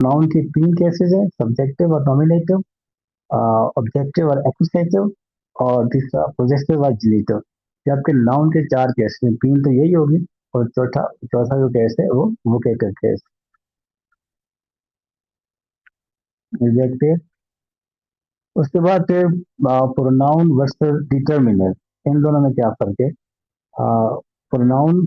Noun के तीन cases हैं, सब्जेक्टिव और नॉमिनेटिव, ऑब्जेक्टिव और एक्विजिटिव, और तीसरा पोजेसिव और जिलेटिव। ये आपके नाउन के चार केस हैं, तीन तो यही होगी, और चौथा चौथा जो केस है वो वोकेटिव केस। एग्जैक्टिव। उसके बाद फिर प्रोनाउन वर्सेस डिटर्मिनर, इन दोनों में क्या फर्क है? प्रोनाउन,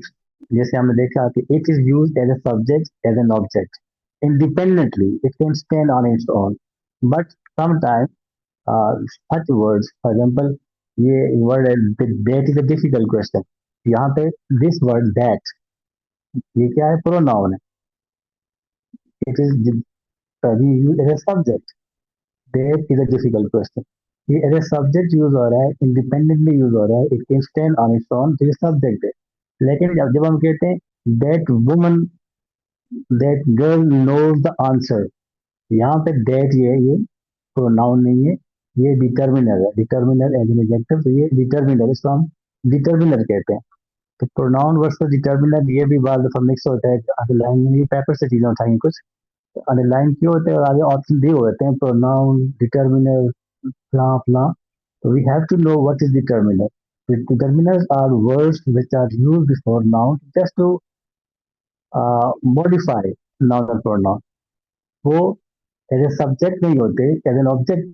जैसे हमने देखा कि it is use as a subject as an object independently, it can stand on its own, but sometimes such words, for example, ये word है that is a difficult question, यहाँ पे this word that, ये क्या है? pronoun है, it is कभी use as a subject, that is a difficult question, ये एज a subject यूज हो रहा है, independently यूज हो रहा है, it can stand on its own, तो ये subject है। लेकिन जब जब हम कहते हैं that woman, that girl knows the answer, यहाँ पे that ये प्रोनाउन नहीं है, ये डिटर्मिनर है, डिटर्मिनर एज एन एडजेक्टिव, तो ये डिटर्मिनर, इसको हम डिटर्मिनर कहते हैं। तो प्रोनाउन वर्सेस डिटर्मिनर ये भी बार दफा मिक्स होता है, अंडरलाइन में ये पेपर से चीजें उठाई कुछ, अंडरलाइन क्यों होते हैं और आगे ऑप्शन दिए होते हैं, प्रोनाउन, डिटर्मिनर, फला फला। तो we have to know what is determiner. Determiners are words which are used before noun just to modify noun or pronoun। वो एज ए सब्जेक्ट नहीं होते, एज एन ऑब्जेक्ट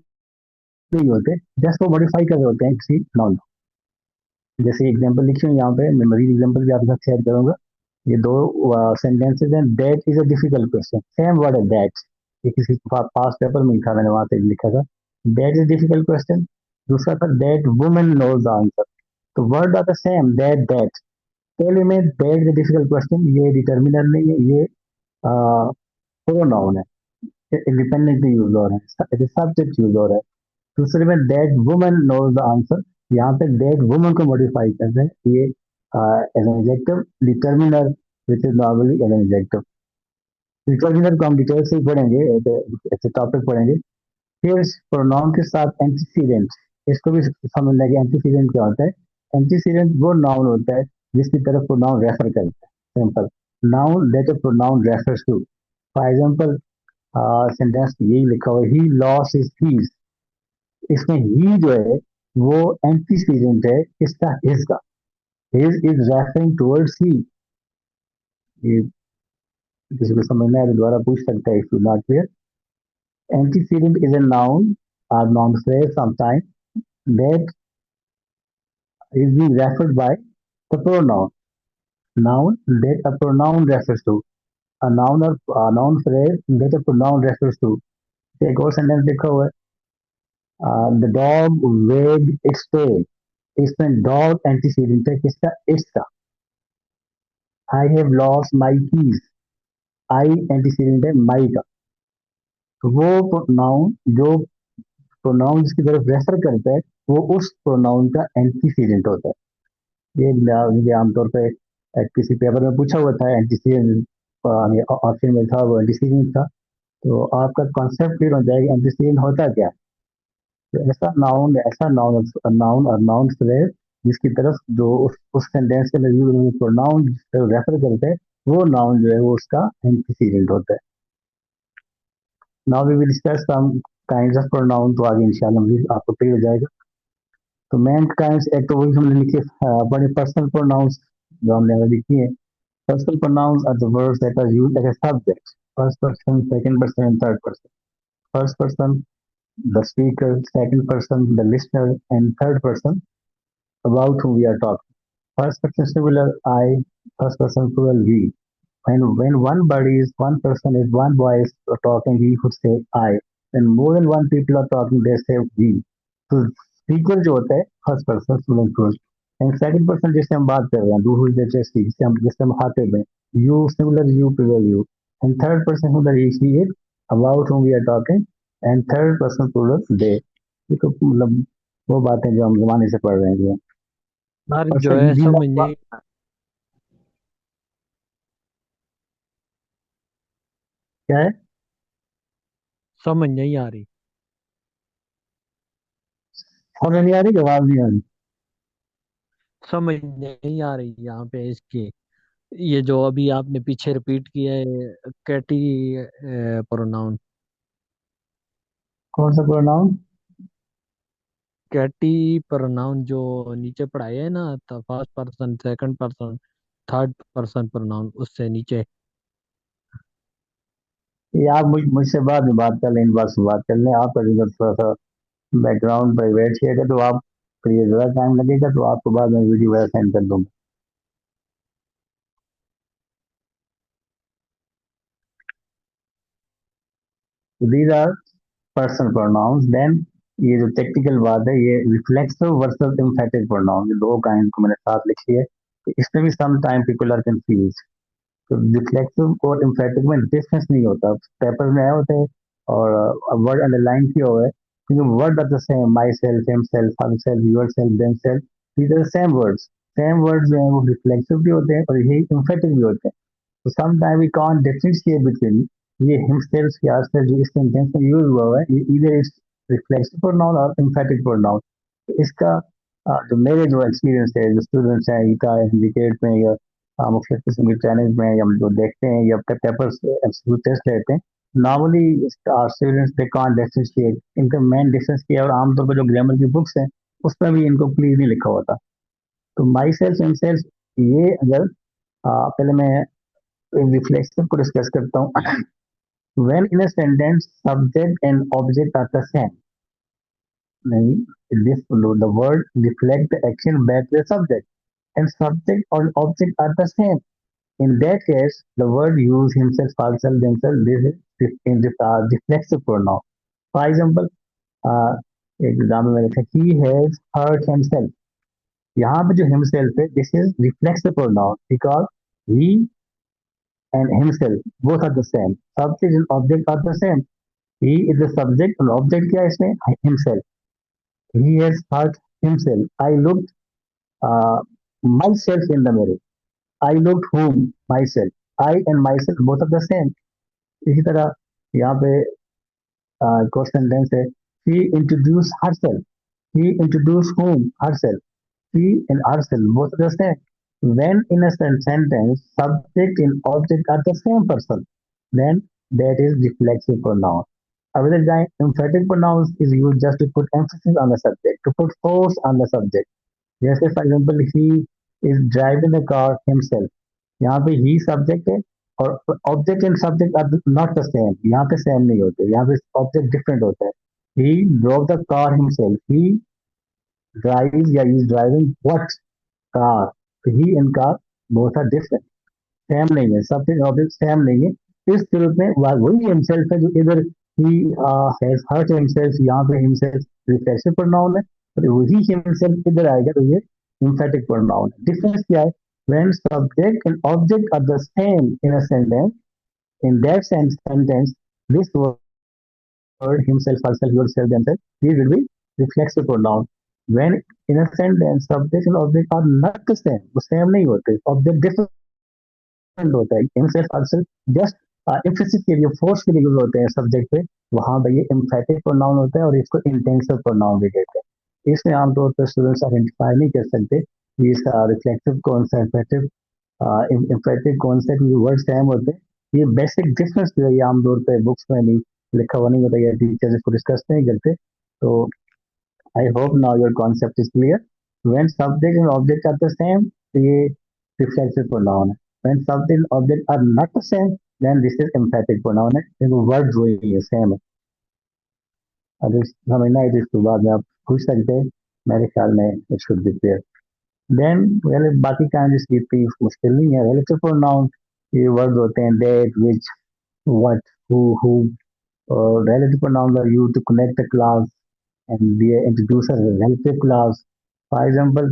नहीं होते, जस्ट वो मॉडिफाई कर रहे होते हैं किसी नाउन को। जैसे एग्जांपल लिखी हूँ यहाँ पे, मैं मजीद एग्जांपल भी आपके साथ शेयर करूंगा। ये दो सेंटेंसेस हैं, that is a difficult question, same word है दैट, ये किसी पास पेपर में ही था, मैंने वहां पे लिखा था, दैट इज डिफिकल्ट क्वेश्चन। दूसरा था that women knows the answer, तो word are the same, that. पहले में दैट इज डिफिकल्ट क्वेश्चन, ये डिटर्मिनर नहीं है, ये प्रोनाउन है, इंडिपेंडेंटली यूज हो रहा है, सब्जेक्ट यूज हो रहा है। दूसरे में that woman knows the answer, यहाँ पे दैट वुमन को मॉडिफाई कर रहे हैं, ये as an adjective, determiner which is normally as an adjective. Determiner को हम डिटेल से ही पढ़ेंगे, ऐसे टॉपिक पढ़ेंगे। फिर प्रोनाउन के साथ एंटीसीडेंट, इसको भी समझ लेंगे, एंटीसीडेंट क्या होता है। एंटीसीडेंट वो नाउन होता है जिसकी तरफ प्रोनाउन रेफर करता है, simple, noun that a pronoun refers to. For example, sentence यही लिखा हुआ, ही लॉस हिज कीज, इसमें ही जो है वो एंटीसीडेंट है किसका? हिज का। हिज इज रेफरिंग टुवर्ड्स ही। ये किसी को समझना है तो दोबारा पूछ सकता है, if you not clear. Antecedent is a noun or noun phrase sometime that is being referred by the pronoun. Noun that a pronoun refers to. A noun or a noun phrase that a pronoun refers to. एक और sentence लिखा हुआ है, the dog वेग its tail, इसमें dog antecedent है किसका? It's का। I have lost my keys, I antecedent है माई का। तो वो प्रोनाउन जो प्रोनाउन जिसकी तरफ रेफर करता है वो उस प्रोनाउन का एंटीसीडेंट होता है। ये आमतौर पर किसी पेपर में पूछा हुआ था, एंटीसीडेंट ऑप्शन में था, वो एंटीसीडेंट था। तो आपका कॉन्सेप्ट क्लियर हो जाएगा एंटीसीडेंट होता क्या है। तो ऐसा नाउन और नाउन फ्रेज जिसकी तरफ जो उस सेंटेंस के नजदीक प्रोनाउन रेफर करते हैं, वो नाउन जो है वो उसका एंटीसीडेंट होता है। Now we will discuss some kinds of pronoun, तो आगे इंशाल्लाह आपको क्लियर हो जाएगा। तो मेन काइंड्स, एक तो वही हमने लिखे अपने पर्सनल प्रोनाउंस जो हमने अभी लिखी है। Personal pronouns are the words that are used as a subject, first person, second person and third person. First person the speaker, second person the listener, and third person about whom we are talking. First person singular I, first person plural we. When one person is one voice talking, he would say I. When more than one people are talking, they say we. तो speaker जो होता है first person singular plural, and second person जिससे हम बात कर रहे हैं, who is the speak, जिससे हम खाते हैं, you singular you plural you, and third person singular he is about whom we are talking, and third person plural they। ये तो मतलब वो बातें जो हम जमाने से पढ़ रहे हैं। यार और जो सर है भी समझ नहीं क्या है? समझ नहीं आ रही। समझ नहीं आ रही, आवाज नहीं आ रही। समझ नहीं आ रही यहाँ पे इसकी। ये जो अभी आपने पीछे रिपीट किया है, कैटी प्रोनाउन। कौन सा प्रोनाउन? कैटी प्रोनाउन जो नीचे पढ़ाए है ना, तो first person, second person, third person pronoun, उससे नीचे। ये आप मुझसे बाद में बात कर लें, इन बात से बात कर लें। आपका जो थोड़ा सा बैकग्राउंड पर वेट किएगा तो आप, फिर ये ज़्यादा टाइम लगेगा तो आपको बाद में वीडियो वगैरह सेंड कर दूंगा। These are person pronouns. Then ये जो टेक्निकल बात है, ये रिफ्लेक्सिव वर्सेस एम्फेटिक प्रोनाउन, ये दो काइंड को मैंने साथ लिखी है। तो इसमें भी some time people are confuse. तो रिफ्लेक्सिव और एम्फेटिक में डिफरेंस नहीं होता, पेपर में आए होते हैं और वर्ड अंडरलाइन किया हुआ है, क्योंकि word are the same, myself, himself, herself, yourself, themself, these are same words. Same word जो है वो रिफ्लेक्सिव भी होते हैं और यही एम्फेटिक भी होते हैं। तो sometime we can't differentiate between ये हिमसेल्फ या herself जो इस सेंटेंस में यूज हुआ है, ये इधर इज रिफ्लेक्सिव प्रोनाउन और एम्फेटिक प्रोनाउन। तो इसका जो मेरे जो एक्सपीरियंस है, जो स्टूडेंट्स हैं ईटा इंडिकेट में या मुख्तलिफ किस्म के चैनल में या जो देखते हैं या पेपर एमसीक्यू टेस्ट लेते हैं, normally students they can't differentiate. इनका मेन डिफरेंस किया है और आमतौर पर जो ग्रामर की बुक्स हैं उसमें भी इनको क्लियर नहीं लिखा होता। तो माई सेल्फ हिमसेल्फ, ये अगर पहले मैं रिफ्लेक्शन को डिस्कस करता हूँ। When in a sentence, subject and object are the same. नहीं, this the word reflect the action back to the subject, and subject or object are the same. In that case, the word use himself, herself, themselves. This is in the reflexive pronoun. For example, uh, example में लिखा he has hurt himself. यहाँ पे जो himself है, this is reflexive pronoun because he and himself both are the same. Subject and object are the same. He is the subject and object क्या है इसमें? Himself. He has hurt himself. I looked uh, myself in the mirror. I looked whom? Myself. I and myself both are the same. इसी तरह यहाँ पे question tense है she introduced herself. He introduced whom? Herself. She and herself both are the same. When in a sentence, subject and object are the same person, then that is reflexive pronoun. Other than emphatic pronouns is used just to put emphasis on the subject, to put force on the subject. जैसे for example, he is driving the car himself. यहाँ पे he subject है और object and subject are not the same. यहाँ पे same नहीं होते, यहाँ पे object different होता है. He drove the car himself. He drives या he is driving what car? So he and car both are different. Same नहीं है, सबसे ऑब्जेक्ट सेम नहीं है। इस सूरत में वही हिमसेल्फ है जो इधर ही हैज हर्ट हिमसेल्फ, यहाँ पे हिमसेल्फ रिफ्लेक्सिव प्रोनाउन है, और वही हिमसेल्फ इधर आएगा तो ये एम्फेटिक प्रोनाउन है। डिफरेंस क्या है? When subject and object are the same in a sentence, in that sentence this word himself, herself, yourself, themselves, these will be reflexive pronoun. When in a sentence subject and object are not the same, वो same नहीं होते, object different होता है, himself herself just emphasis के लिए, force के लिए use होते हैं सब्जेक्ट पे, वहां पर ये एम्फेटिक प्रोनाउन होता है और इसको इंटेंसिव प्रोनाउन भी कहते हैं। इसमें आमतौर पर स्टूडेंट्स आइडेंटिफाई नहीं कर सकते कि इसका रिफ्लेक्टिव कौन सा, एम्फेटिक कौन सा, क्योंकि वर्ड सेम होते हैं। ये बेसिक डिफरेंस जो है ये आमतौर पर बुक्स में नहीं लिखा हुआ नहीं होता, या टीचर्स इसको डिस्कस नहीं करते। तो I hope now your concept is clear. When subject and object are the same, ये reflexive pronoun है. When subject and object are not the same, then this is emphatic pronoun है, क्योंकि word वही है, same है। अगर समझना है तो इसके बाद में आप पूछ सकते हैं, मेरे ख्याल में it should be clear. Then बाकी काइंड इसकी इतनी मुश्किल नहीं है। रिलेटिव प्रोनाउन, ये वर्ड होते हैं दैट, विच, व्हाट, हु। और relative pronoun are used to connect the class and they introduce a relative class. For example,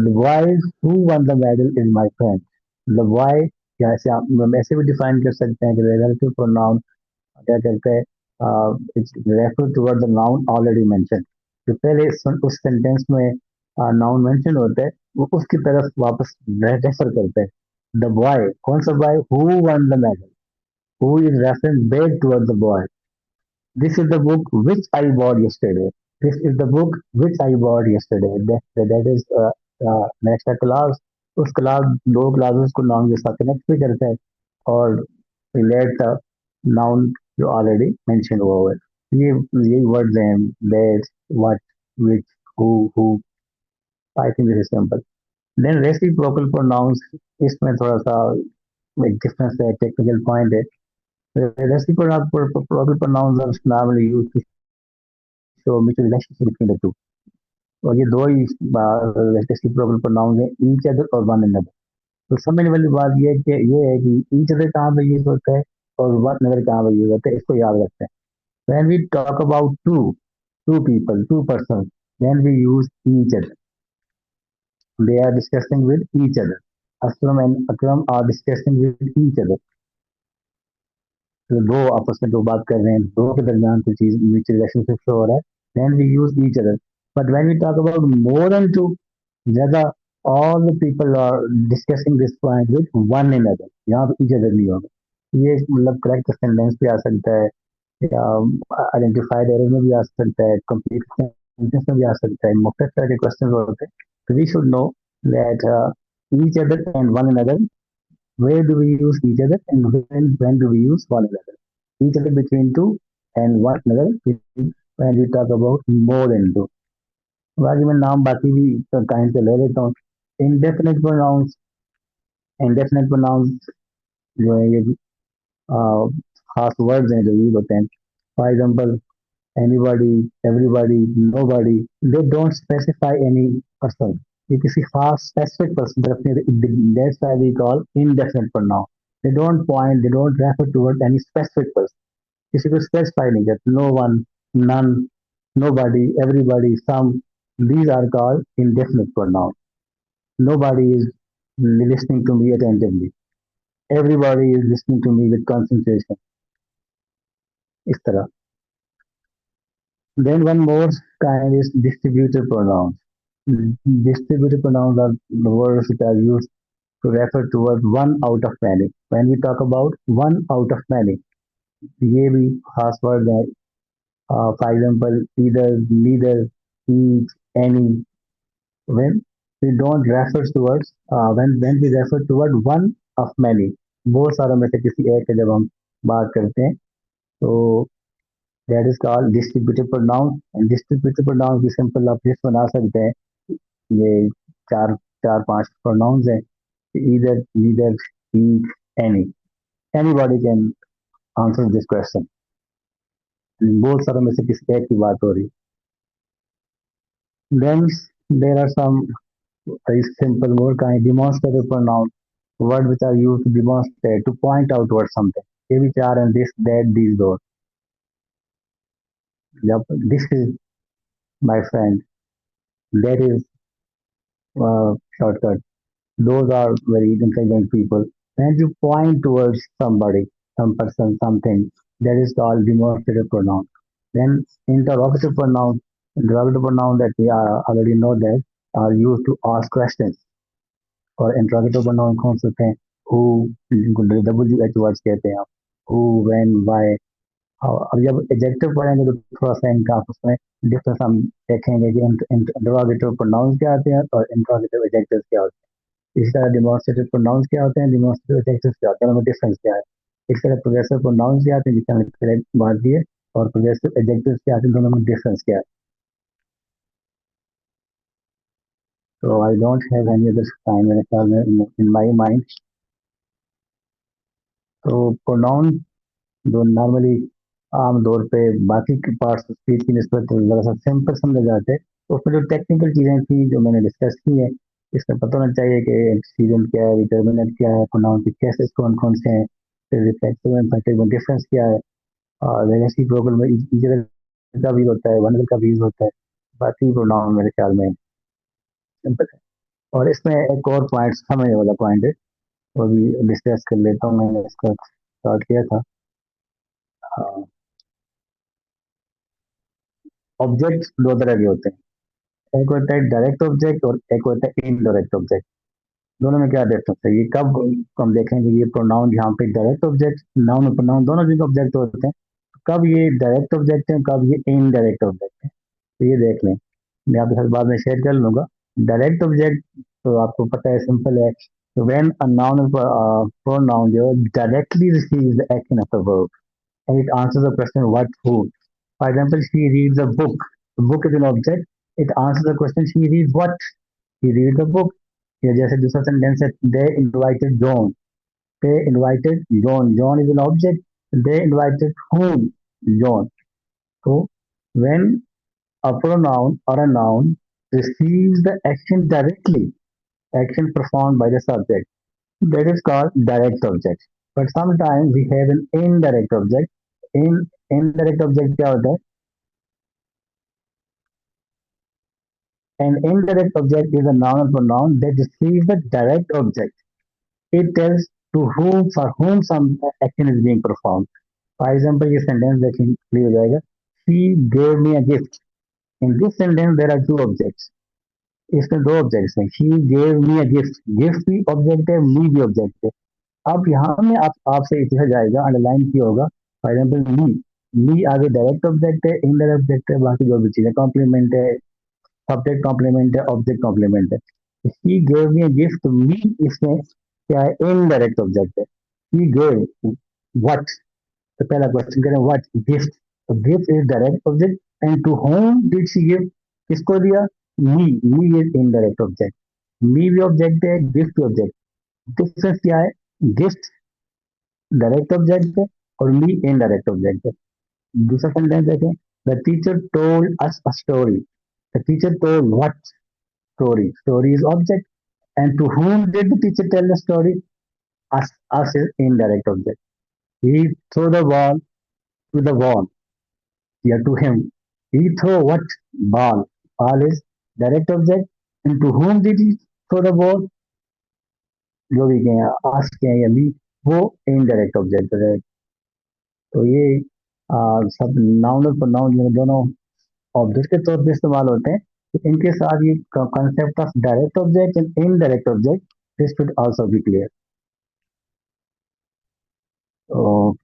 the boy who won the medal is my friend. The boy, या ऐसे आप ऐसे भी define कर सकते हैं कि relative pronoun क्या कहते हैं, it's refer toward the noun already mentioned. जो पहले उस सेंटेंस में नाउन मेंशन होता है वो उसकी तरफ वापस रेफर करते हैं। द बॉय, कौन सा boy? Who one the medal, who is reference back toward the boy. This is the book which I bought yesterday. This is the book which I bought yesterday. That is next class. उस class दो classes को noun के साथ connect भी करता है और relate the noun जो ऑलरेडी मेंशन हुआ हुआ है। ये वर्ड्स हैं that, what, which, who, I think this is simple. Then reciprocal pronouns, इसमें थोड़ा सा एक डिफरेंस है, टेक्निकल पॉइंट है। Reciprocal pronouns are normally used to show mutual relationship between the two. और ये दो ही रेसिप्रोकल प्रोनाउंस हैं, ईच अदर और वन अनदर। तो समझने वाली बात ये है कि ईच अदर कहाँ पे यूज होता है और वन अनदर कहाँ पे यूज होता है, इसको याद रखते हैं। When we talk about two people, two persons, then we use each other. They are discussing with each other. Aslam and Akram are discussing with each other. तो दो आपस में दो बात कर रहे हैं, दो के दरमियान कोई चीज म्यूचुअल रिलेशनशिप शो हो रहा है, then we use each other. But when we talk about more than two, ज्यादा all the people are discussing this point with one another, यहाँ पे ईच अदर नहीं होगा। ये मतलब करेक्ट सेंटेंस भी आ सकता है या आइडेंटिफाइड एरर में भी आ सकता है, कंप्लीट सेंटेंस में भी आ सकता है, मुख्तलिफ तरह के क्वेश्चन होते हैं। तो we should know that each other and one another, where do we use each other and when do we use one another. Each other between two and one another when we talk about more than two. बाकी मैं नाम बाकी भी कहीं से ले लेता हूँ। indefinite pronouns, indefinite pronouns जो है ये खास वर्ड्स हैं जो यूज होते हैं। For example anybody, everybody, nobody, they don't specify any person. ये किसी खास specific person तरफ नहीं, that's why we call indefinite pronoun. They don't point, they don't refer toward any specific person. किसी को specify नहीं करते, no one, none, nobody, everybody, some. These are called indefinite pronoun. Nobody is listening to me attentively. Everybody is listening to me with concentration. इस तरह। Then one more kind is distributive pronouns. Distributive pronouns are the words which are used to refer toward one out of many. When we talk about one out of many, ये भी खास word है। For example, either, neither, each, any. When we don't refer towards when we refer toward one of many, बहुत सारों में से किसी एक का जब हम बात करते हैं तो that is called distributive pronoun. And distributive pronoun की simple आप लिस्ट बना सकते हैं। ये चार चार पांच pronouns हैं, either, neither, each, any. Anybody can answer this question. बहुत सारों में से किसी एक की बात हो रही। Then there are some very simple more kind demonstrative pronoun, word which are used to demonstrate, to point out towards something. ये भी चार हैं, this, that, these, those. जब this is my friend, that is shortcut. Those are very intelligent people. When you point towards somebody, some person, something, that is called demonstrative pronoun. Then interrogative pronoun that we are already know that are used to ask questions. और interrogative pronoun कौन से होते हैं? Who, WH words कहते हैं आप, who, when, why. अब जब एडजेक्टिव पढ़ेंगे तो थोड़ा सा इनका आपस में डिफरेंस हम देखेंगे कि इंटरोगेटिव प्रोनाउंस क्या आते हैं और इंटरोगेटिव एडजेक्टिव्स क्या होते हैं। इसी तरह डिमॉन्स्ट्रेटिव प्रोनाउंस क्या होते हैं, डिमॉन्स्ट्रेटिव एडजेक्टिव्स क्या होते हैं, उनमें डिफरेंस क्या है। इस तरह प्रोग्रेसिव प्रोनाउंस क्या आते हैं जिससे हमने पहले बात की है, और प्रोग्रेसिव एडजेक्टिव्स क्या आते हैं, दोनों में डिफरेंस क्या है। तो I don't have any other time मेरे ख्याल में इन माई माइंड। तो प्रोनाउन जो नॉर्मली आम तौर पे बाकी पार्ट्स ऑफ स्पीच की निस्बत ज़रा सा सिंपल समझे जाते हैं, तो उसमें जो टेक्निकल चीज़ें थी जो मैंने डिस्कस की है, इसमें पता होना चाहिए कि एंटीसीडेंट क्या है, डिटर्मिनेंट क्या है, प्रोनाउन के केसेस कौन कौन से हैं, फिर रिफ्लेक्सिव एम्फेटिक में डिफरेंस क्या है, और रेसिप्रोकल में ईच का भी होता है, वन का भी यूज होता है। बाकी प्रोनाउन मेरे ख्याल में सिंपल है। और इसमें एक और पॉइंट समझने वाला पॉइंट है, वो भी डिस्कस कर लेता हूँ, मैंने इसका स्टार्ट किया था। ऑब्जेक्ट दो तरह के होते हैं, एक होता है डायरेक्ट ऑब्जेक्ट और एक होता है इनडायरेक्ट ऑब्जेक्ट। दोनों में क्या डिफरेंस है, ये कब हम देखेंगे ये प्रोनाउन यहाँ पे डायरेक्ट ऑब्जेक्ट, नाउन और प्रोनाउन दोनों जगह ऑब्जेक्ट होते हैं, कब ये डायरेक्ट ऑब्जेक्ट है, कब ये इनडायरेक्ट ऑब्जेक्ट है, तो ये देख लें। मैं आपके साथ बाद में शेयर कर लूंगा। डायरेक्ट ऑब्जेक्ट तो आपको पता है, सिंपल है। व्हेन अ नाउन प्रोनाउन जो directly receives the action of the verb and it answers the question what, who. For example, she reads a book. The book is an object. It answers the question she reads what. She reads the book. या जैसे दूसरा sentence है, they invited John. They invited John. John is an object. They invited whom? John. So when a pronoun or a noun receives the action directly, action performed by the subject, that is called direct object. But sometimes we have an indirect object. In indirect object क्या होता है? An indirect object is a noun or pronoun that receives the direct object. It tells to whom, for whom some action is being performed. For example, ये sentence देखें clear हो जाएगा. She gave me a gift. In this sentence there are two objects. इसमें दो objects हैं. She gave me a gift. Gift भी object है, me भी object है. अब यहाँ में आपसे पूछा जाएगा, अंडरलाइन किया होगा. फॉर एग्जाम्पल मी आगे डायरेक्ट ऑब्जेक्ट है, इनडायरेक्ट ऑब्जेक्ट है, बाकी जो भी चीजें कॉम्प्लीमेंट है, सब्जेक्ट कॉम्प्लीमेंट है, ऑब्जेक्ट कॉम्प्लीमेंट है. ही गेव मी गिफ्ट, मी इसमें क्या है? इनडायरेक्ट ऑब्जेक्ट है. ही गेव व्हाट, तो पहला क्वेश्चन करें व्हाट, गिफ्ट. तो gift is direct object. And to whom did she give, किसको दिया? Me is indirect object. Me भी ऑब्जेक्ट है, गिफ्ट भी ऑब्जेक्ट. डिफरेंस क्या है? गिफ्ट डायरेक्ट ऑब्जेक्ट है और मी इनडायरेक्ट ऑब्जेक्ट है. दूसरा सेंटेंस देखें. The teacher told us a story. The teacher told what story. Story is object. And to whom did the teacher tell the story? Us is indirect object. He threw the ball to the wall. Yeah, to him. He threw what? Ball. Ball is direct object. And to whom did he throw the ball? जो भी कहें, us कहें या me, वो indirect object है. तो ये सब नाउन और प्रोनाउन दोनों ऑब्जेक्ट के तौर पे इस्तेमाल होते हैं. तो इनके साथ ये concept of direct object and indirect object, this should also be clear. तो